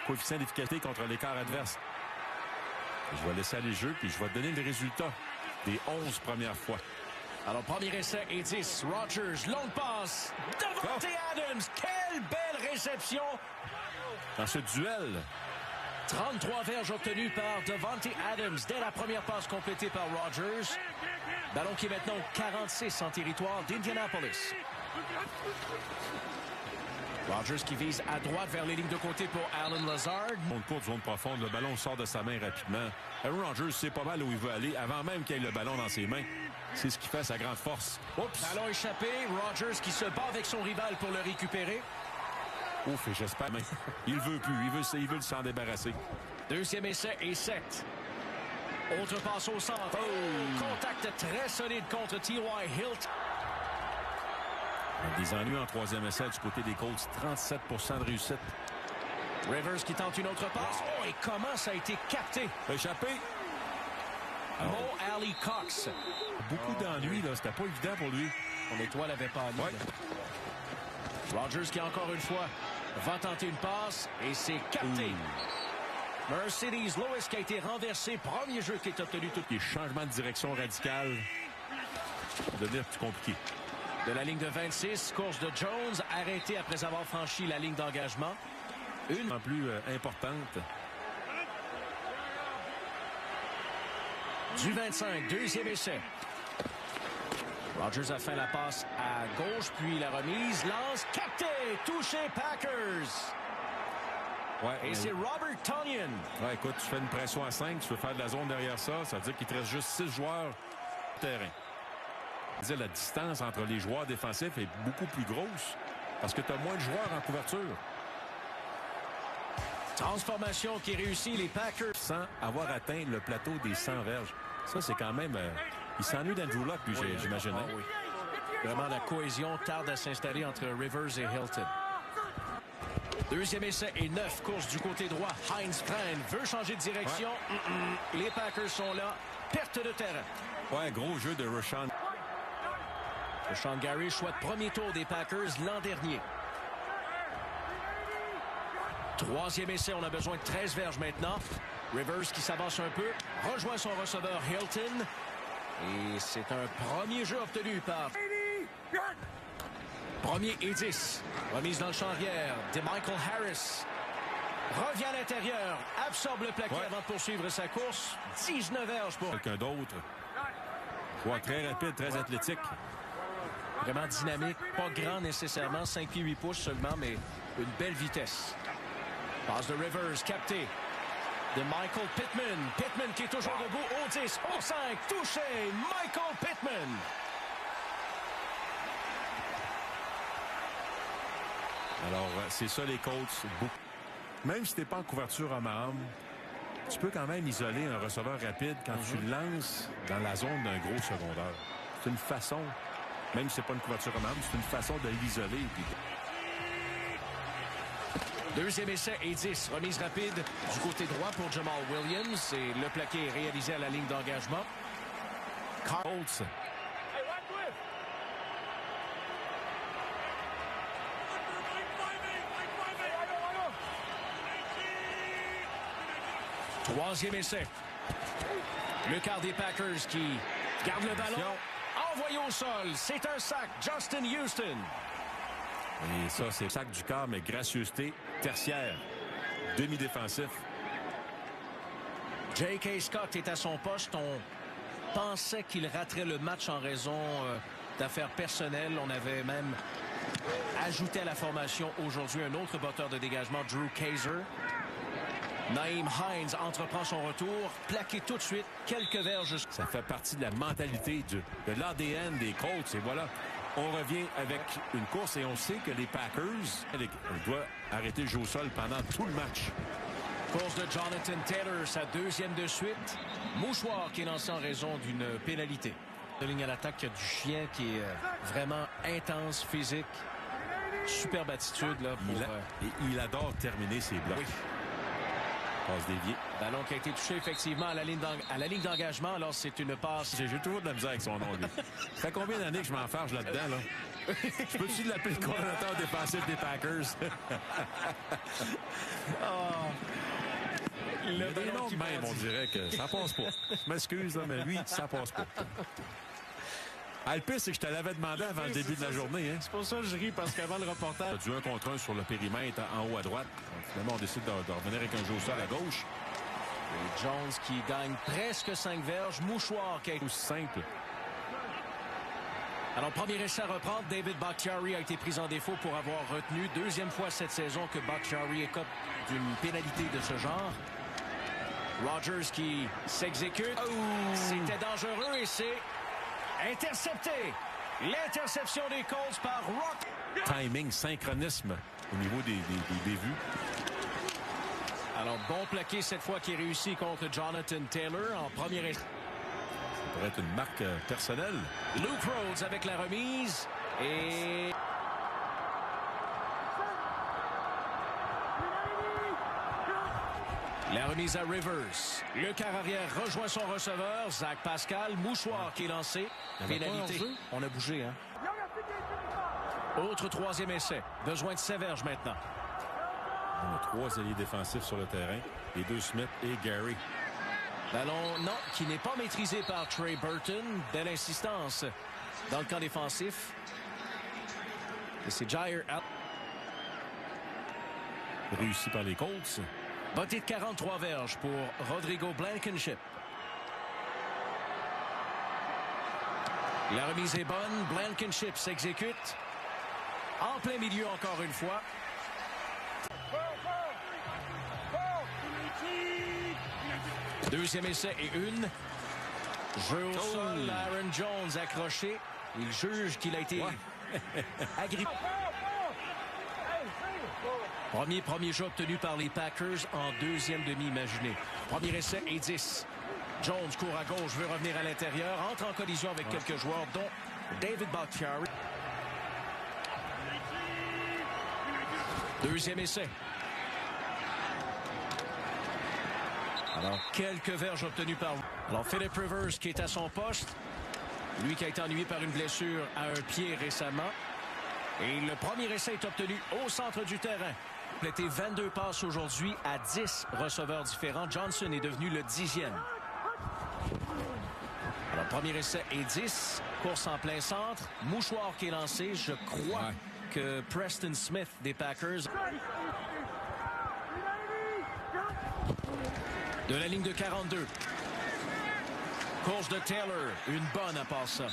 coefficient d'efficacité contre l'écart adverse. Je vais laisser aller le jeu, puis je vais te donner le résultat des 11 premières fois. Alors, premier essai et 10. Rogers, longue passe. Davante Adams. Quelle belle réception. Dans ce duel. 33 verges obtenues par Davante Adams dès la première passe complétée par Rogers. Ballon qui est maintenant 46 en territoire d'Indianapolis. Rogers qui vise à droite vers les lignes de côté pour Allen Lazard. Zone courte, zone profonde, le ballon sort de sa main rapidement. Aaron Rodgers sait pas mal où il veut aller avant même qu'il ait le ballon dans ses mains. C'est ce qui fait sa grande force. Oups. Ballon échappé. Rogers qui se bat avec son rival pour le récupérer. Ouf, et j'espère. Mais il veut plus. Il veut s'en débarrasser. Deuxième essai et 7. Autre passe au centre. Oh. Contact très solide contre T.Y. Hilton. Des ennuis en troisième essai du côté des Colts. 37% de réussite. Rivers qui tente une autre passe. Oh, et comment ça a été capté. Échappé. Mo Ali Cox. Beaucoup d'ennuis, là. C'était pas évident pour lui. Son étoile avait pas allé. Rogers qui, encore une fois, va tenter une passe et c'est capté. Mercedes Lewis qui a été renversé. Premier jeu qui est obtenu tout. Les changements de direction radical. Ça va devenir plus compliqué. De la ligne de 26, course de Jones, arrêté après avoir franchi la ligne d'engagement. Une en plus importante. Du 25, deuxième essai. Rogers a fait la passe à gauche, puis la remise, lance, capté, touché, Packers. Ouais, et c'est Robert Tonyan. Ouais, écoute, tu fais une pression à 5, tu veux faire de la zone derrière ça, ça veut dire qu'il te reste juste 6 joueurs au terrain. La distance entre les joueurs défensifs est beaucoup plus grosse parce que tu as moins de joueurs en couverture. Transformation qui réussit les Packers. Sans avoir atteint le plateau des 100 verges. Ça, c'est quand même... il s'ennuie d'Andrew Luck, lui, j'imagine. Ah, oui. Vraiment, la cohésion tarde à s'installer entre Rivers et Hilton. Deuxième essai et 9. Course du côté droit. Heinz Frein veut changer de direction. Ouais. Les Packers sont là. Perte de terrain. Ouais, gros jeu de Rashan. Rashan Gary, choix de premier tour des Packers l'an dernier. Troisième essai, on a besoin de 13 verges maintenant. Rivers qui s'avance un peu, rejoint son receveur Hilton. Et c'est un premier jeu obtenu par... Premier et 10. Remise dans le champ arrière de Michael Harris. Revient à l'intérieur, absorbe le plaqué avant de poursuivre sa course. 19 verges pour... Quelqu'un d'autre. Ouais, très rapide, très athlétique. Vraiment dynamique, pas grand nécessairement, 5 pieds 8 pouces seulement, mais une belle vitesse. Passe de Rivers, capté. De Michael Pittman. Pittman qui est toujours debout, au 10, au 5, touché, Michael Pittman. Alors, c'est ça les Colts. Même si t'es pas en couverture homme à homme, tu peux quand même isoler un receveur rapide quand tu le lances dans la zone d'un gros secondaire. C'est une façon, même si c'est pas une couverture homme à homme, c'est une façon de l'isoler. Puis... Deuxième essai et 10. Remise rapide du côté droit pour Jamal Williams. Et le plaqué est réalisé à la ligne d'engagement. Colts. Troisième essai. Le quart des Packers qui garde le ballon. Envoyé au sol. C'est un sac. Justin Houston. Et ça, c'est le sac du quart, mais gracieuseté tertiaire. Demi-défensif. J.K. Scott est à son poste. On pensait qu'il raterait le match en raison d'affaires personnelles. On avait même ajouté à la formation aujourd'hui un autre batteur de dégagement, Drew Kaiser. Nyheim Hines entreprend son retour, plaqué tout de suite, quelques verges. Ça fait partie de la mentalité de l'ADN des Colts. Et voilà, on revient avec une course et on sait que les Packers, on doit arrêter le jeu au sol pendant tout le match. Course de Jonathan Taylor, sa deuxième de suite. Mouchoir qui est lancé en raison d'une pénalité. La ligne à l'attaque, il y a du chien qui est vraiment intense, physique. Superbe attitude. Là, pour, et il adore terminer ses blocs. Oui. Passe déviée. Ballon qui a été touché effectivement à la ligne d'engagement. Alors c'est une passe. J'ai toujours de la misère avec son nom, lui. Ça fait combien d'années que je m'enfarge là-dedans, là? Je peux-tu l'appeler le coordonnateur défensif des Packers? Il y a des noms de même, on dirait que ça passe pas. Je m'excuse, là, mais lui, ça passe pas. Le pire, c'est que je te l'avais demandé avant le début de la journée. Hein? C'est pour ça que je ris, parce qu'avant le reportage... Tu as du 1 contre 1 sur le périmètre en haut à droite. Donc, finalement, on décide de revenir avec un jeu au sol à gauche. Et Jones qui gagne presque 5 verges. Mouchoir qui est aussi simple. Alors, premier essai à reprendre. David Bakhtiari a été pris en défaut pour avoir retenu. Deuxième fois cette saison que Bakhtiari écope d'une pénalité de ce genre. Rogers qui s'exécute. Oh. C'était dangereux et c'est intercepté. L'interception des Colts par Rock. Timing, synchronisme au niveau des vues. Alors, bon plaqué cette fois qui est réussi contre Jonathan Taylor en premier essai. Ça pourrait être une marque personnelle. Luke Rhodes avec la remise. Et... la remise à Rivers. Le quart arrière rejoint son receveur. Zach Pascal. Mouchoir qui est lancé. Pénalité. On a bougé, hein? Autre troisième essai. Besoin de séverge maintenant. On a 3 alliés défensifs sur le terrain. Les 2 Smith et Gary. Ballon, non, qui n'est pas maîtrisé par Trey Burton. Belle insistance dans le camp défensif. Et c'est Jair out. Réussi par les Colts. Botté de 43 verges pour Rodrigo Blankenship. La remise est bonne. Blankenship s'exécute. En plein milieu encore une fois. Deuxième essai et une. Jeu au sol. Aaron Jones accroché. Il juge qu'il a été agrippé. Premier jeu obtenu par les Packers en deuxième demi imaginé. Premier essai et 10. Jones court à gauche, veut revenir à l'intérieur. Entre en collision avec quelques joueurs, dont David Bakhtiari. Deuxième essai. Alors, quelques verges obtenues par... Alors, Philip Rivers qui est à son poste. Lui qui a été ennuyé par une blessure à un pied récemment. Et le premier essai est obtenu au centre du terrain. Complété 22 passes aujourd'hui à 10 receveurs différents. Johnson est devenu le 10e. Alors, premier essai et 10. Course en plein centre. Mouchoir qui est lancé. Je crois que Preston Smith des Packers... de la ligne de 42. Course de Taylor. Une bonne à part ça.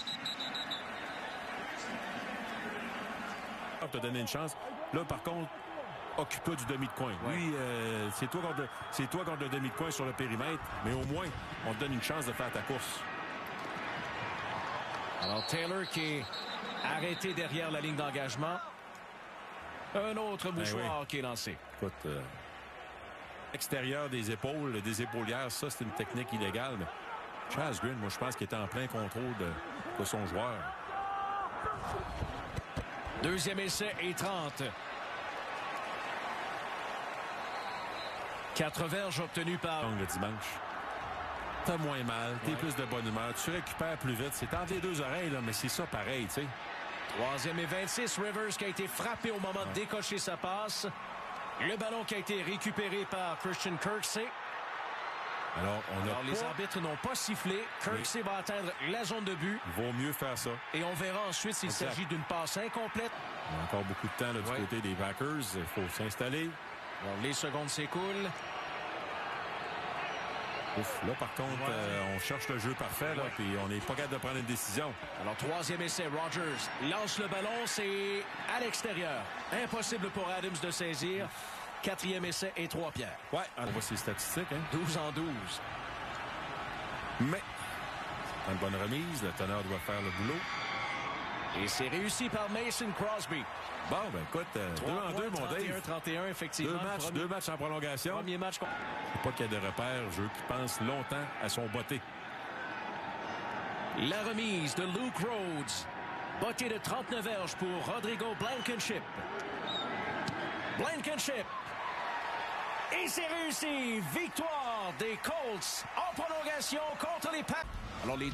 On t'a donné une chance. Là, par contre, occupe-toi du demi de coin. Ouais. Lui, c'est toi contre le demi de coin sur le périmètre, mais au moins, on te donne une chance de faire ta course. Alors, Taylor qui est arrêté derrière la ligne d'engagement. Un autre mouchoir qui est lancé. Écoute, extérieur des épaules, des épaulières, ça, c'est une technique illégale, mais Chaz Green, moi, je pense qu'il était en plein contrôle de son joueur. Deuxième essai et 30. 4 verges obtenues par... Le dimanche. T'as moins mal, t'es plus de bonne humeur, tu récupères plus vite. C'est entre les deux oreilles, là, mais c'est ça pareil, tu sais. Troisième et 26. Rivers qui a été frappé au moment de décocher sa passe. Le ballon qui a été récupéré par Christian Kirksey. Alors, les arbitres n'ont pas sifflé. Kirksey va atteindre la zone de but. Il vaut mieux faire ça. Et on verra ensuite s'il s'agit d'une passe incomplète. Il y a encore beaucoup de temps là, du côté des Packers. Il faut s'installer. Alors, les secondes s'écoulent. Ouf, là, par contre, on cherche le jeu parfait, là, puis on n'est pas capable de prendre une décision. Alors, troisième essai, Rogers lance le ballon, c'est à l'extérieur. Impossible pour Adams de saisir. Quatrième essai et 3 pierres. Ouais, on voit ses statistiques. Hein? 12 en 12. Mais, une bonne remise, le teneur doit faire le boulot. Et c'est réussi par Mason Crosby. Bon, ben écoute, 2 en 2, mon Dave. 31, effectivement. Deux matchs en prolongation. Premier match. Pas qu'il y a de repères, jeu qui pense longtemps à son botté. La remise de Luke Rhodes. Botté de 39 verges pour Rodrigo Blankenship. Blankenship. Et c'est réussi. Victoire des Colts en prolongation contre les Packers. Alors les